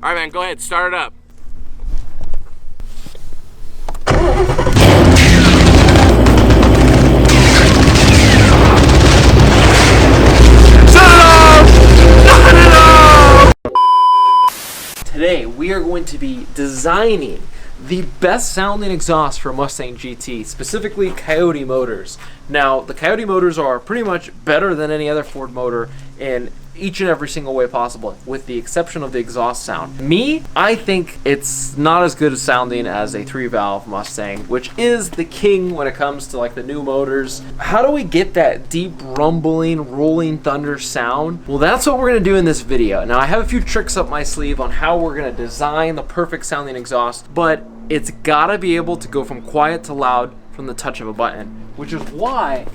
All right, man, go ahead, start it up. Today we are going to be designing the best sounding exhaust for Mustang GT, specifically Coyote motors. Now, the Coyote motors are pretty much better than any other Ford motor in each and every single way possible, with the exception of the exhaust sound. I think it's not as good as sounding as a 3-valve Mustang, which is the king when it comes to like the new motors. How do we get that deep rumbling, rolling thunder sound? Well, that's what we're gonna do in this video. Now, I have a few tricks up my sleeve on how we're gonna design the perfect sounding exhaust, but it's gotta be able to go from quiet to loud from the touch of a button, which is why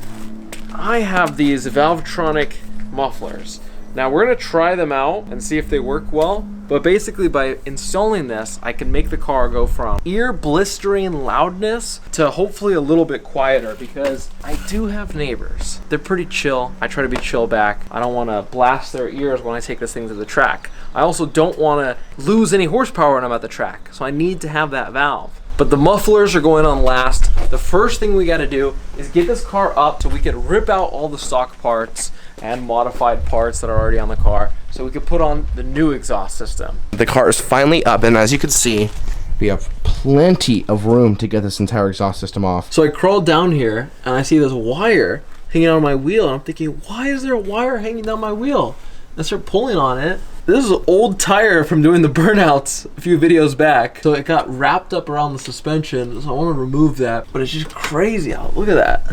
I have these Valvetronic mufflers. Now we're gonna try them out and see if they work well, but basically by installing this, I can make the car go from ear blistering loudness to hopefully a little bit quieter, because I do have neighbors. They're pretty chill. I try to be chill back. I don't wanna blast their ears when I take this thing to the track. I also don't wanna lose any horsepower when I'm at the track, so I need to have that valve. But the mufflers are going on last. The first thing we gotta do is get this car up so we can rip out all the stock parts and modified parts that are already on the car so we can put on the new exhaust system. The car is finally up, and as you can see, we have plenty of room to get this entire exhaust system off. So I crawled down here and I see this wire hanging out of my wheel, and I'm thinking, why is there a wire hanging down my wheel? I start pulling on it. This is an old tire from doing the burnouts a few videos back. So it got wrapped up around the suspension, so I want to remove that. But it's just crazy out. Look at that.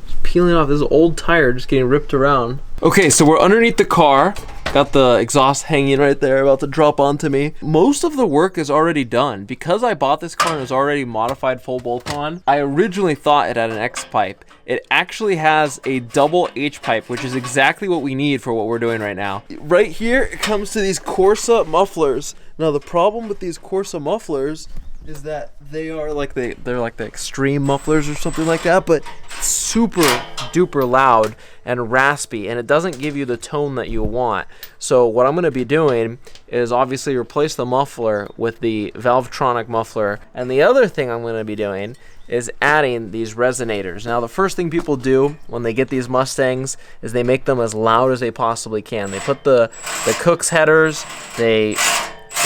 Just peeling off. This is an old tire just getting ripped around. Okay, so we're underneath the car. Got the exhaust hanging right there, about to drop onto me. Most of the work is already done. Because I bought this car and it was already modified full bolt-on, I originally thought it had an X pipe. It actually has a double H pipe, which is exactly what we need for what we're doing right now. Right here, it comes to these Corsa mufflers. Now, the problem with these Corsa mufflers is that they're like the extreme mufflers or something like that, but it's super duper loud and raspy, and it doesn't give you the tone that you want. So what I'm going to be doing is obviously replace the muffler with the Valvetronic muffler, and the other thing I'm going to be doing is adding these resonators. Now, the first thing people do when they get these Mustangs is they make them as loud as they possibly can. They put the Cook's headers, they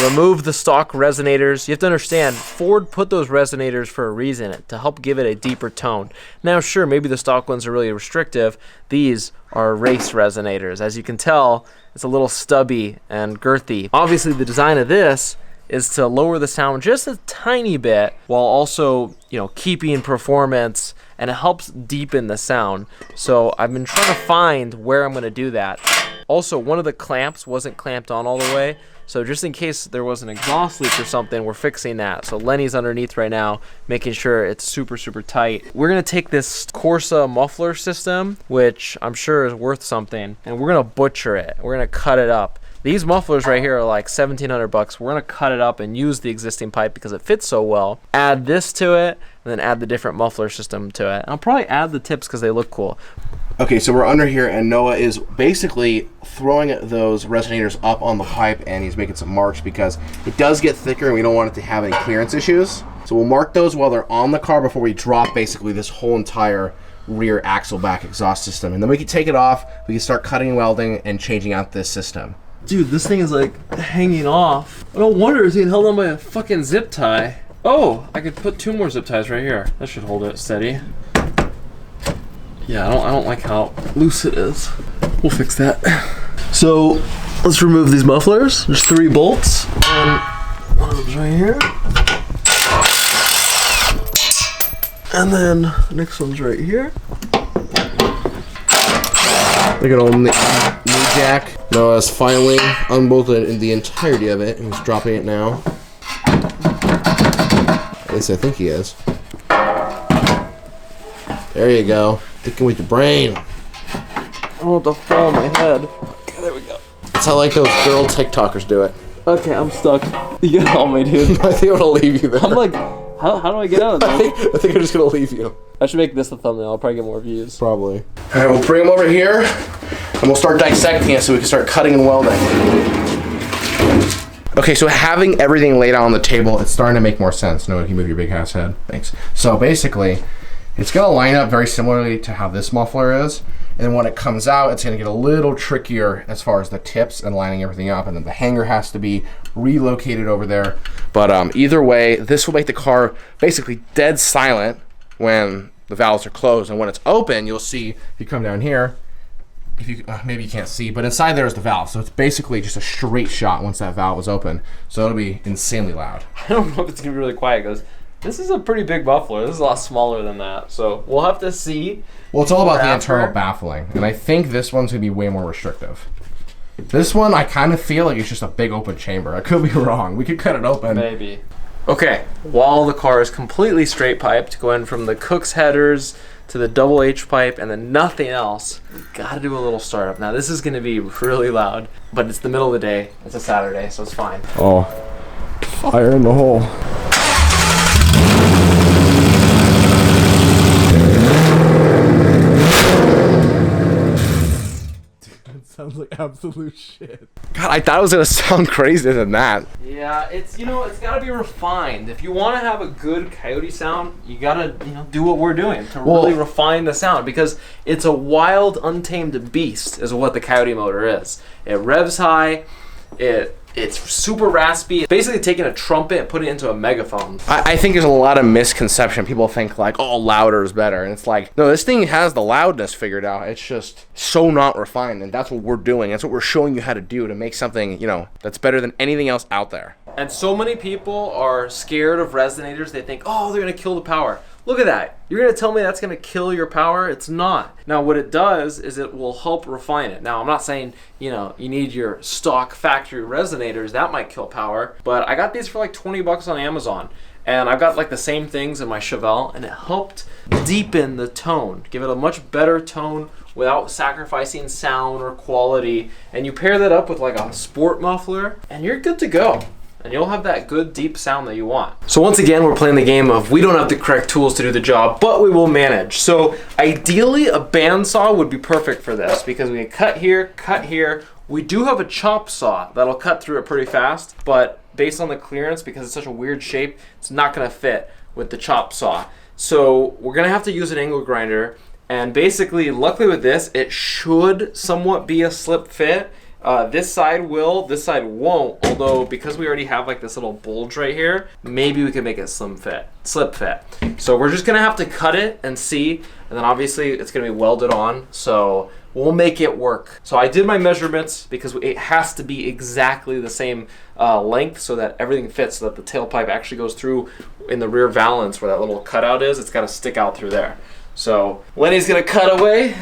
remove the stock resonators. You have to understand, Ford put those resonators for a reason, to help give it a deeper tone. Now, sure, maybe the stock ones are really restrictive. These are race resonators. As you can tell, it's a little stubby and girthy. Obviously, the design of this is to lower the sound just a tiny bit while also, keeping performance, and it helps deepen the sound. So I've been trying to find where I'm going to do that. Also, one of the clamps wasn't clamped on all the way, so just in case there was an exhaust leak or something, we're fixing that. So Lenny's underneath right now, making sure it's super, super tight. We're gonna take this Corsa muffler system, which I'm sure is worth something, and we're gonna butcher it. We're gonna cut it up. These mufflers right here are like 1,700 bucks. We're gonna cut it up and use the existing pipe because it fits so well. Add this to it, and then add the different muffler system to it. And I'll probably add the tips because they look cool. Okay, so we're under here, and Noah is basically throwing those resonators up on the pipe, and he's making some marks because it does get thicker and we don't want it to have any clearance issues. So we'll mark those while they're on the car before we drop basically this whole entire rear axle back exhaust system. And then we can take it off, we can start cutting and welding and changing out this system. Dude, this thing is like hanging off. I don't wonder it's being held on by a fucking zip tie. Oh, I could put 2 more zip ties right here. That should hold it steady. Yeah, I don't like how loose it is. We'll fix that. So let's remove these mufflers. There's 3 bolts, and one of them's right here. And then the next one's right here. Look at old knee jack. Noah's finally unbolted the entirety of it, and he's dropping it now. At least I think he is. There you go. Thinking with your brain. I don't want to fall on my head. Okay, there we go. That's how like those girl TikTokers do it. Okay, I'm stuck. You get all me, dude. I think I'm gonna leave you there. I'm like, how do I get out of this? I think I'm just gonna leave you. I should make this the thumbnail. I'll probably get more views. Probably. Alright, we'll bring him over here, and we'll start dissecting it so we can start cutting and welding. Okay, so having everything laid out on the table, it's starting to make more sense. No, you can move your big ass head. Thanks. So basically, it's gonna line up very similarly to how this muffler is. And then when it comes out, it's gonna get a little trickier as far as the tips and lining everything up. And then the hanger has to be relocated over there. But either way, this will make the car basically dead silent when the valves are closed. And when it's open, you'll see, if you come down here, if you maybe you can't see, but inside there is the valve. So it's basically just a straight shot once that valve is open. So it'll be insanely loud. I don't know if it's gonna be really quiet, because this is a pretty big muffler. This is a lot smaller than that. So we'll have to see. Well, it's all about the internal baffling. And I think this one's gonna be way more restrictive. This one, I kind of feel like it's just a big open chamber. I could be wrong. We could cut it open. Maybe. Okay, while the car is completely straight piped, going from the Cook's headers to the double H pipe and then nothing else, we gotta do a little startup. Now this is gonna be really loud, but it's the middle of the day. It's a Saturday, so it's fine. Oh, fire in the hole. Sounds like absolute shit. God, I thought it was gonna sound crazier than that. Yeah, it's, you know, it's gotta be refined. If you wanna have a good Coyote sound, you gotta, you know, do what we're doing to really refine the sound, because it's a wild, untamed beast is what the Coyote motor is. It revs high, it's super raspy. It's basically taking a trumpet and putting it into a megaphone. I think there's a lot of misconception. People think like, oh, louder is better. And it's like, no, this thing has the loudness figured out. It's just so not refined. And that's what we're doing. That's what we're showing you how to do to make something, you know, that's better than anything else out there. And so many people are scared of resonators. They think, oh, they're gonna kill the power. Look at that. You're gonna tell me that's gonna kill your power? It's not. Now what it does is it will help refine it. Now I'm not saying, you know, you need your stock factory resonators. That might kill power. But I got these for like 20 bucks on Amazon. And I've got like the same things in my Chevelle, and it helped deepen the tone, give it a much better tone without sacrificing sound or quality. And you pair that up with like a sport muffler, and you're good to go. And you'll have that good deep sound that you want. So once again, we're playing the game of we don't have the correct tools to do the job, but we will manage. So ideally a bandsaw would be perfect for this, because we can cut here, cut here. We do have a chop saw that'll cut through it pretty fast, but based on the clearance, because it's such a weird shape, it's not gonna fit with the chop saw. So we're gonna have to use an angle grinder. And basically, luckily with this, it should somewhat be a slip fit. This side will, this side won't, although because we already have like this little bulge right here, maybe we can make it slip fit. So we're just gonna have to cut it and see, and then obviously it's gonna be welded on, so we'll make it work. So I did my measurements because it has to be exactly the same length so that everything fits, so that the tailpipe actually goes through in the rear valance where that little cutout is. It's gotta stick out through there. So Lenny's gonna cut away.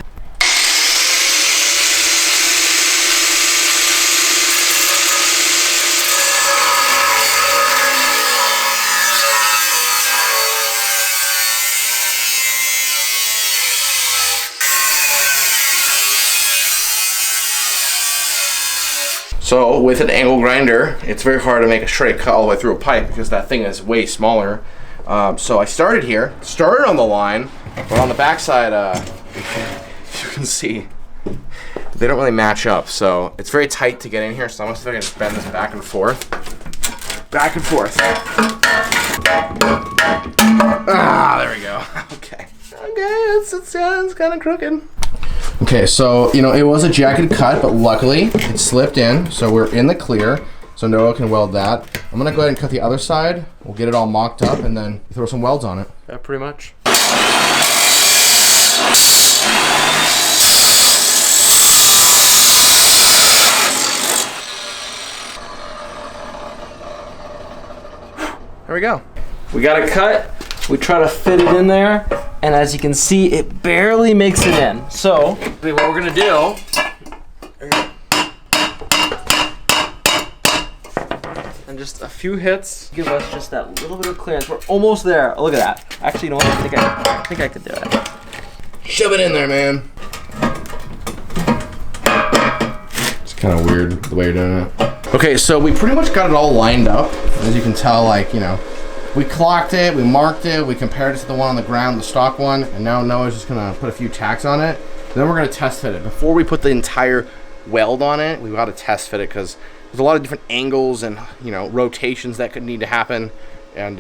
So with an angle grinder, it's very hard to make a straight cut all the way through a pipe because that thing is way smaller. So I started here, started on the line, but on the backside, you can see, they don't really match up. So it's very tight to get in here, so I'm gonna see if I can just bend this back and forth. Back and forth. Ah, there we go. Okay. It's kind of crooked. Okay, so, you know, it was a jagged cut, but luckily it slipped in, so we're in the clear, so Noah can weld that. I'm gonna go ahead and cut the other side. We'll get it all mocked up and then throw some welds on it. Yeah, pretty much. There we go. We got it cut, we try to fit it in there, and as you can see, it barely makes it in. So, what we're gonna do, and just a few hits give us just that little bit of clearance. We're almost there. Oh, look at that. Actually, you know what? I think I could do it. Shove it in there, man. It's kind of weird the way you're doing it. Okay, so we pretty much got it all lined up. As you can tell, like, you know, we clocked it, we marked it, we compared it to the one on the ground, the stock one, and now Noah's just gonna put a few tacks on it. Then we're gonna test fit it. Before we put the entire weld on it, we've got to test fit it because there's a lot of different angles and, you know, rotations that could need to happen. And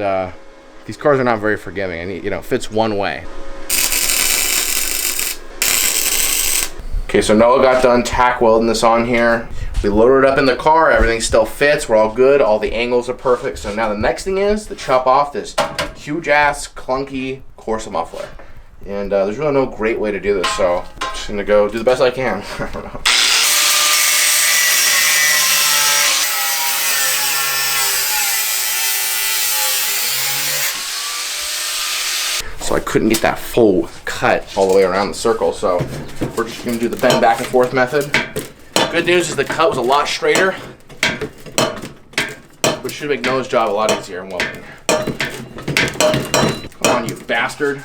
these cars are not very forgiving, and, you know, it fits one way. Okay, so Noah got done tack welding this on here. We loaded it up in the car, everything still fits, we're all good, all the angles are perfect. So now the next thing is to chop off this huge ass, clunky Corsa muffler. And there's really no great way to do this, so I'm just gonna go do the best I can. I don't know. So I couldn't get that full cut all the way around the circle, so we're just gonna do the bend back and forth method. Good news is the cut was a lot straighter, which should make Noah's job a lot easier in welding. Come on, you bastard.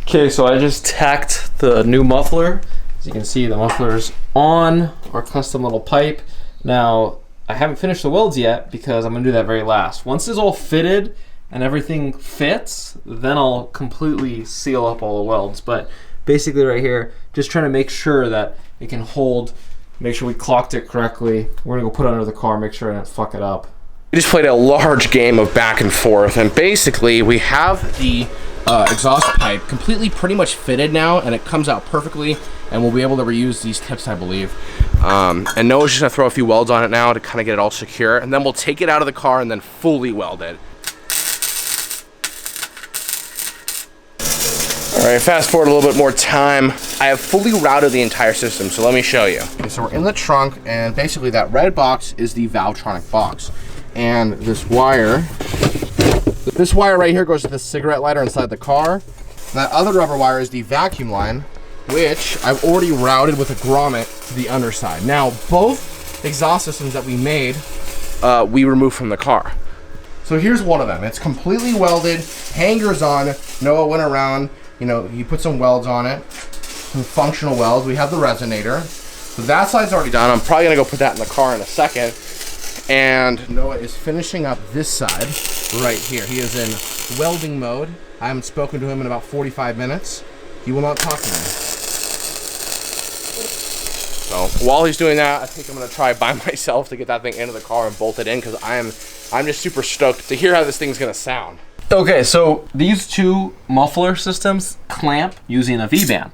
Okay, so I just tacked the new muffler. As you can see, the muffler's on our custom little pipe. Now, I haven't finished the welds yet because I'm gonna do that very last. Once it's all fitted and everything fits, then I'll completely seal up all the welds. But basically right here, just trying to make sure that it can hold, make sure we clocked it correctly. We're gonna go put it under the car, make sure I don't fuck it up. We just played a large game of back and forth, and basically we have the exhaust pipe completely pretty much fitted now, and it comes out perfectly, and we'll be able to reuse these tips, I believe. And Noah's just gonna throw a few welds on it now to kind of get it all secure, and then we'll take it out of the car and then fully weld it. All right, fast forward a little bit more time. I have fully routed the entire system, so let me show you. Okay, so we're in the trunk, and basically that red box is the Valvetronic box. And this wire right here goes to the cigarette lighter inside the car. That other rubber wire is the vacuum line, which I've already routed with a grommet to the underside. Now, both exhaust systems that we made, we removed from the car. So here's one of them. It's completely welded, hangers on. Noah went around, you know, he put some welds on it, some functional welds. We have the resonator. So that side's already done. I'm probably gonna go put that in the car in a second. And Noah is finishing up this side right here. He is in welding mode. I haven't spoken to him in about 45 minutes. He will not talk to me. So while he's doing that, I think I'm gonna try by myself to get that thing into the car and bolt it in, because I'm just super stoked to hear how this thing's gonna sound. Okay, so these two muffler systems clamp using a V-band.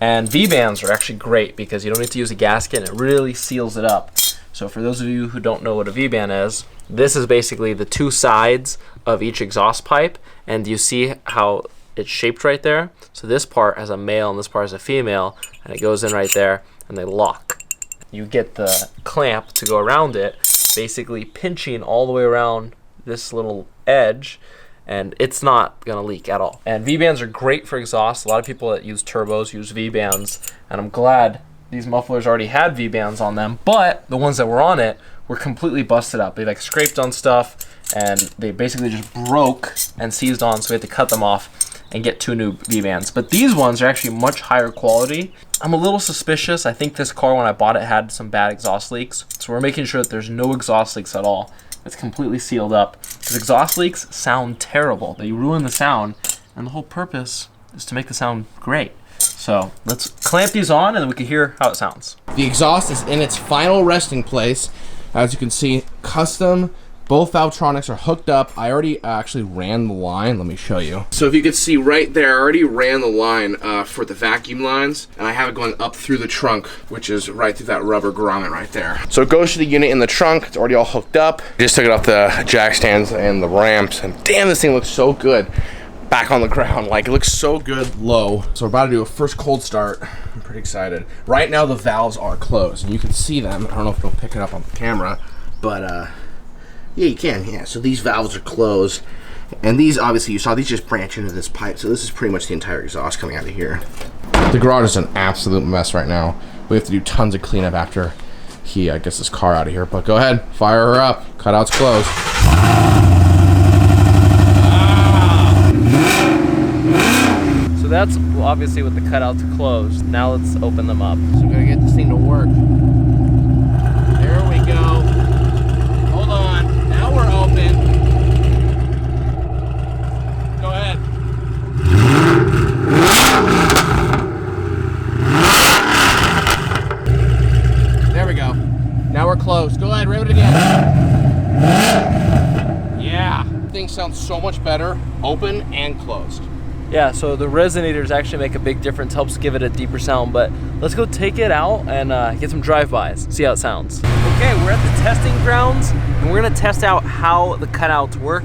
And V-bands are actually great because you don't need to use a gasket, and it really seals it up. So for those of you who don't know what a V-band is, this is basically the two sides of each exhaust pipe, and you see how it's shaped right there? So this part has a male and this part has a female, and it goes in right there, and they lock. You get the clamp to go around it, basically pinching all the way around this little edge, and it's not gonna leak at all. And V-bands are great for exhaust. A lot of people that use turbos use V-bands, and I'm glad these mufflers already had V-bands on them, but the ones that were on it were completely busted up. They like scraped on stuff, and they basically just broke and seized on, so we had to cut them off and get two new V-bands. But these ones are actually much higher quality. I'm a little suspicious. I think this car, when I bought it, had some bad exhaust leaks, so we're making sure that there's no exhaust leaks at all. It's completely sealed up, because exhaust leaks sound terrible. They ruin the sound, and the whole purpose is to make the sound great. So let's clamp these on, and then we can hear how it sounds. The exhaust is in its final resting place. As you can see, custom, both Valvetronics are hooked up. I already actually ran the line. Let me show you. So if you can see right there, I already ran the line for the vacuum lines, and I have it going up through the trunk, which is right through that rubber grommet right there. So it goes to the unit in the trunk. It's already all hooked up. Just took it off the jack stands and the ramps, and damn, this thing looks so good back on the ground. Like, it looks so good low. So we're about to do a first cold start. I'm pretty excited. Right now the valves are closed, and you can see them. I don't know if it'll pick it up on the camera, but yeah, you can. Yeah, so these valves are closed, and these, obviously you saw these just branch into this pipe, so this is pretty much the entire exhaust coming out of here. The garage is an absolute mess right now. We have to do tons of cleanup after he gets this car out of here, but go ahead, fire her up. Cutout's closed. So that's obviously with the cutouts closed. Now let's open them up. So we're gonna get this thing to work. There we go. Hold on. Now we're open. Go ahead. Now we're closed. Go ahead, rev it again. Yeah. Things sound so much better, open and closed. Yeah, so the resonators actually make a big difference, helps give it a deeper sound, but let's go take it out and get some drive-bys, see how it sounds. Okay, we're at the testing grounds, and we're gonna test out how the cutouts work.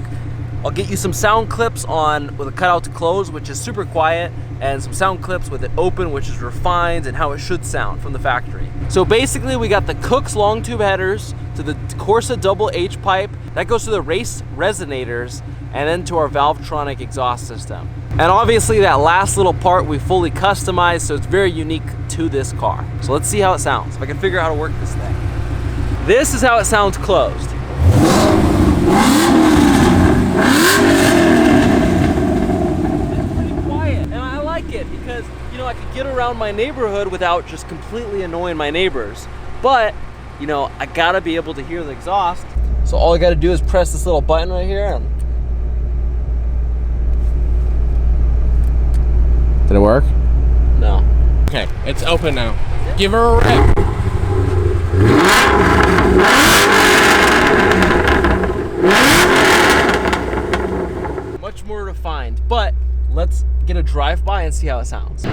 I'll get you some sound clips on with a cutout to close, which is super quiet, and some sound clips with it open, which is refined, and how it should sound from the factory. So basically, we got the Cook's long tube headers to the Corsa double H pipe, that goes to the race resonators, and then to our Valvetronic exhaust system. And obviously that last little part we fully customized, so it's very unique to this car. So let's see how it sounds, if I can figure out how to work this thing. This is how it sounds closed. It's pretty quiet, and I like it because, you know, I could get around my neighborhood without just completely annoying my neighbors. But, you know, I gotta be able to hear the exhaust. So all I gotta do is press this little button right here. And did it work? no. Okay, it's open now. Give her a rev. Much more refined, but let's get a drive-by and see how it sounds.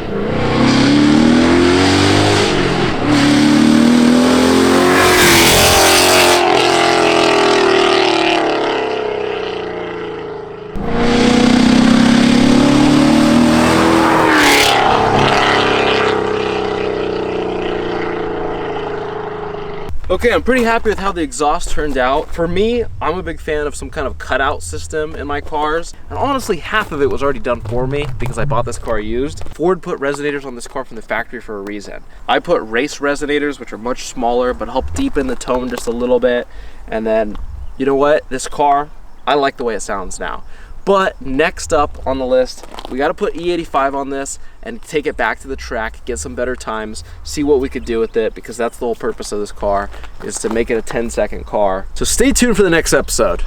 Okay, I'm pretty happy with how the exhaust turned out. For me, I'm a big fan of some kind of cutout system in my cars. And honestly, half of it was already done for me because I bought this car used. Ford put resonators on this car from the factory for a reason. I put race resonators, which are much smaller, but help deepen the tone just a little bit. And then, you know what? This car, I like the way it sounds now. But next up on the list, we gotta put E85 on this and take it back to the track, get some better times, see what we could do with it, because that's the whole purpose of this car, is to make it a 10-second car. So stay tuned for the next episode.